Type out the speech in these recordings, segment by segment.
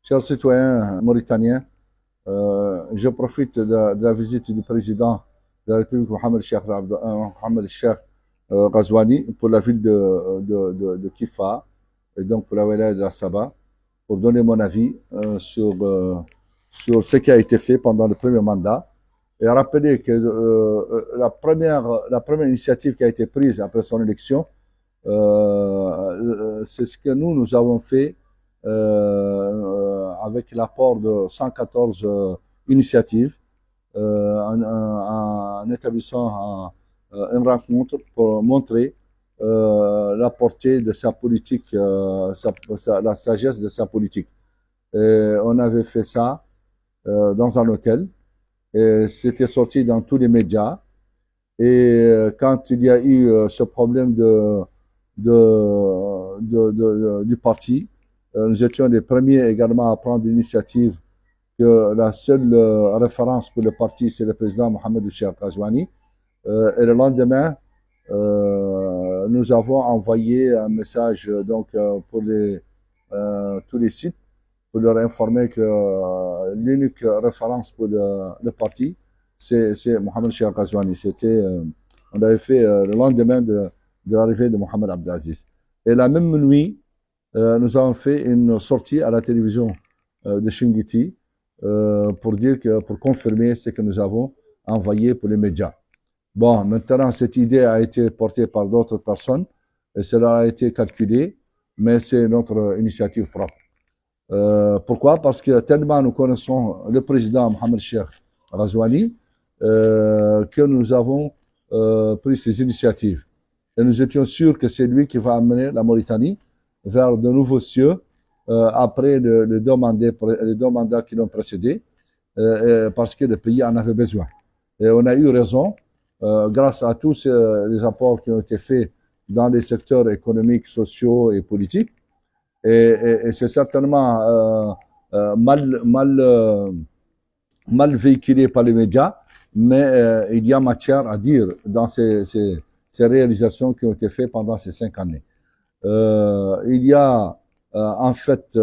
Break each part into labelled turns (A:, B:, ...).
A: Chers citoyens mauritaniens, je profite de la visite du président de la République, Mohamed Cheikh Ghazouani, pour la ville de Kifa, et donc pour la wilaya de la Saba, pour donner mon avis sur ce qui a été fait pendant le premier mandat, et rappeler que la première initiative qui a été prise après son élection, c'est ce que nous avons fait avec l'apport de 114 initiatives en établissant une rencontre pour montrer la portée de sa politique, la sagesse de sa politique. On avait fait ça dans un hôtel et c'était sorti dans tous les médias. Et quand il y a eu ce problème du parti, nous étions les premiers également à prendre l'initiative que la seule référence pour le parti, c'est le président Mohamed Cheikh Ghazouani. Et le lendemain, nous avons envoyé un message pour tous les sites pour leur informer que l'unique référence pour le parti, c'est Mohamed Cheikh Ghazouani. On l'avait fait le lendemain de l'arrivée de Mohamed Abdelaziz. Et la même nuit, nous avons fait une sortie à la télévision de Shingiti pour confirmer ce que nous avons envoyé pour les médias. Bon, maintenant, cette idée a été portée par d'autres personnes et cela a été calculé, mais c'est notre initiative propre. Pourquoi? Parce que tellement nous connaissons le président Mohamed Cheikh Ghazouani que nous avons pris ces initiatives. Et nous étions sûrs que c'est lui qui va amener la Mauritanie vers de nouveaux cieux après les deux mandats qui l'ont précédé, parce que le pays en avait besoin. Et on a eu raison, grâce à tous les apports qui ont été faits dans les secteurs économiques, sociaux et politiques. Et c'est certainement mal véhiculé par les médias, mais il y a matière à dire dans ces réalisations qui ont été faites pendant ces 5 années. Il y a en fait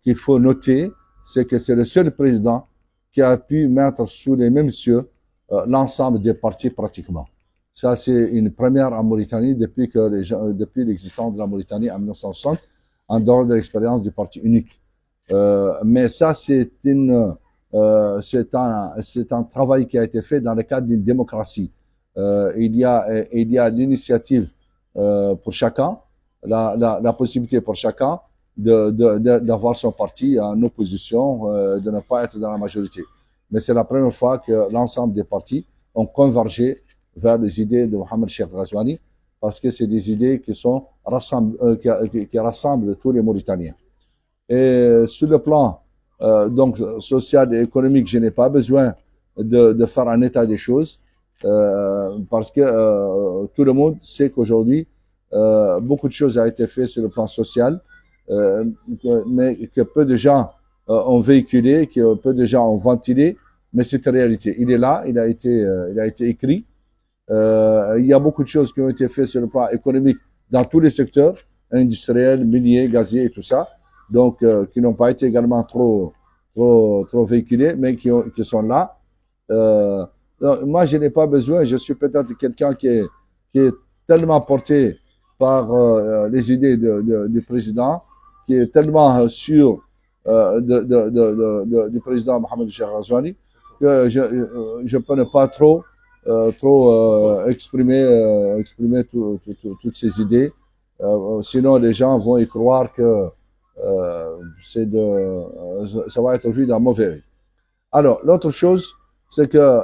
A: qu'il faut noter, c'est que c'est le seul président qui a pu mettre sous les mêmes cieux l'ensemble des partis pratiquement. Ça, c'est une première en Mauritanie depuis l'existence de la Mauritanie en 1960, en dehors de l'expérience du parti unique. Mais ça, c'est un travail qui a été fait dans le cadre d'une démocratie. Il y a l'initiative pour chacun, la possibilité pour chacun d'avoir son parti en opposition, de ne pas être dans la majorité. Mais c'est la première fois que l'ensemble des partis ont convergé vers les idées de Mohamed Cheikh Ghazouani, parce que c'est des idées qui rassemblent tous les Mauritaniens. Et sur le plan donc social et économique, je n'ai pas besoin de faire un état des choses, parce que tout le monde sait qu'aujourd'hui beaucoup de choses ont été faites sur le plan social, mais que peu de gens ont véhiculé, que peu de gens ont ventilé, mais c'est une réalité. Il est là, il a été écrit. Il y a beaucoup de choses qui ont été faites sur le plan économique dans tous les secteurs, industriels, miniers, gaziers et tout ça, donc qui n'ont pas été également trop véhiculés, mais qui sont là. Moi, je n'ai pas besoin, je suis peut-être quelqu'un qui est tellement porté par les idées du président, qui est tellement sûr du président Mohamed Cheikh Ghazouani, que je peux ne pas trop exprimer toutes ces idées. Sinon, les gens vont y croire que ça va être vu d'un mauvais œil. Alors, l'autre chose, c'est que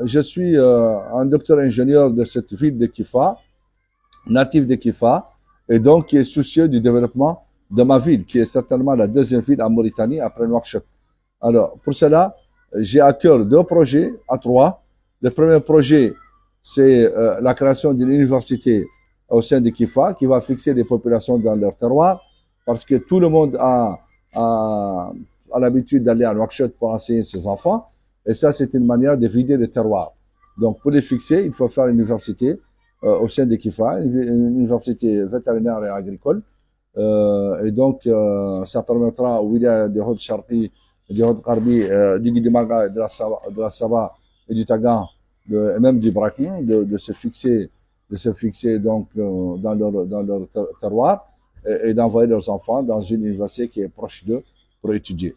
A: je suis un docteur ingénieur de cette ville de Kifa, natif de Kifa, et donc qui est soucieux du développement de ma ville, qui est certainement la deuxième ville en Mauritanie après Nouakchott. Alors, pour cela, j'ai à cœur 2 projets à 3. Le premier projet, c'est la création d'une université au sein de Kifa qui va fixer les populations dans leur terroir, parce que tout le monde a l'habitude d'aller à Nouakchott pour enseigner ses enfants, et ça, c'est une manière de vider le terroir. Donc, pour les fixer, il faut faire une université au sein de Kifa, une université vétérinaire et agricole, Et donc, ça permettra aux wilayas de Hod Sharqi, du Hod Qarbi, du Guidimaga, de la Saba et du Tagan, et même du Braquin, de se fixer donc dans leur terroir et d'envoyer leurs enfants dans une université qui est proche d'eux pour étudier.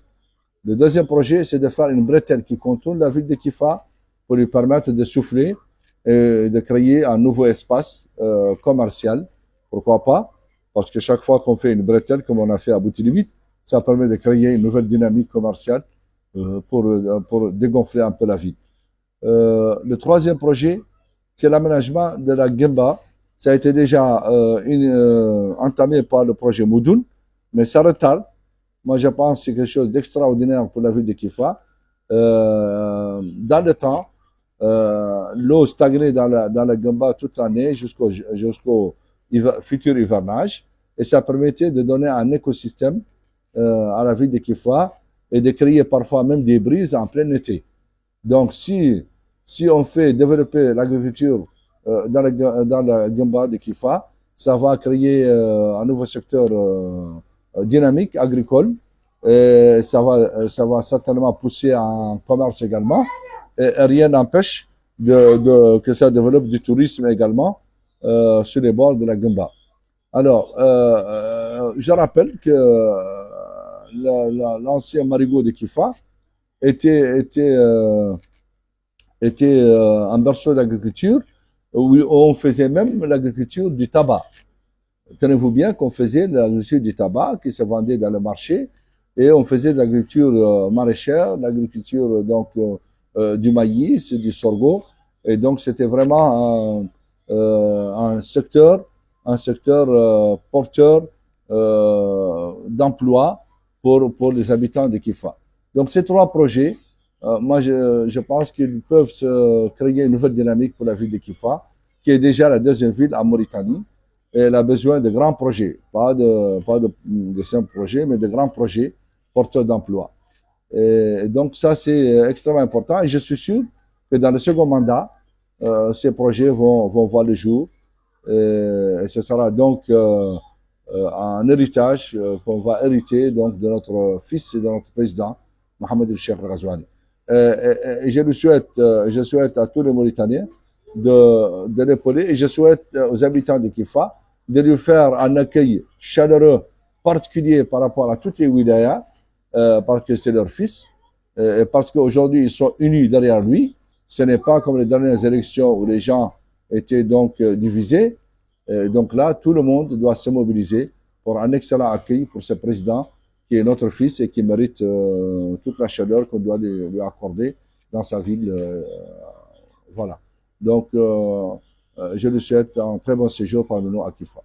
A: Le deuxième projet, c'est de faire une bretelle qui contourne la ville de Kifa pour lui permettre de souffler et de créer un nouveau espace commercial. Pourquoi pas? Parce que chaque fois qu'on fait une bretelle, comme on a fait à Boutilivit, ça permet de créer une nouvelle dynamique commerciale pour dégonfler un peu la ville. Le troisième projet, c'est l'aménagement de la Gemba. Ça a été déjà entamé par le projet Moudoun, mais ça retarde. Moi, je pense que c'est quelque chose d'extraordinaire pour la ville de Kifa. Dans le temps, l'eau stagnait dans la Gamba toute l'année jusqu'au futur hivernage et ça permettait de donner un écosystème à la ville de Kifa et de créer parfois même des brises en plein été. Donc, si on fait développer l'agriculture dans la Gamba de Kifa, ça va créer un nouveau secteur dynamique agricole et ça va certainement pousser un commerce également et rien n'empêche que ça développe du tourisme également sur les bords de la Gamba. Alors, je rappelle que l'ancien marigot de Kifa était un berceau d'agriculture où on faisait même l'agriculture du tabac. Tenez-vous bien qu'on faisait l'agriculture du tabac qui se vendait dans le marché et on faisait de l'agriculture maraîchère, l'agriculture du maïs, du sorgho et donc c'était vraiment un secteur porteur d'emploi pour les habitants de Kifa. Donc ces trois projets, moi je pense qu'ils peuvent se créer une nouvelle dynamique pour la ville de Kifa, qui est déjà la deuxième ville en Mauritanie. Et elle a besoin de grands projets, pas de simples projets, mais de grands projets porteurs d'emploi. Et donc ça, c'est extrêmement important. Et je suis sûr que dans le second mandat, ces projets vont voir le jour. Et ce sera donc un héritage qu'on va hériter donc de notre fils et de notre président, Mohamed El Cheikh Ghazouani. Et je souhaite à tous les Mauritaniens de l'épauler et je souhaite aux habitants de Kifa de lui faire un accueil chaleureux particulier par rapport à toutes les wilayas parce que c'est leur fils et parce qu'aujourd'hui ils sont unis derrière lui. Ce n'est pas comme les dernières élections où les gens étaient donc divisés. Donc là, tout le monde doit se mobiliser pour un excellent accueil pour ce président qui est notre fils et qui mérite toute la chaleur qu'on doit lui accorder dans sa ville. Voilà. Donc, je lui souhaite un très bon séjour parmi nous à Kifa.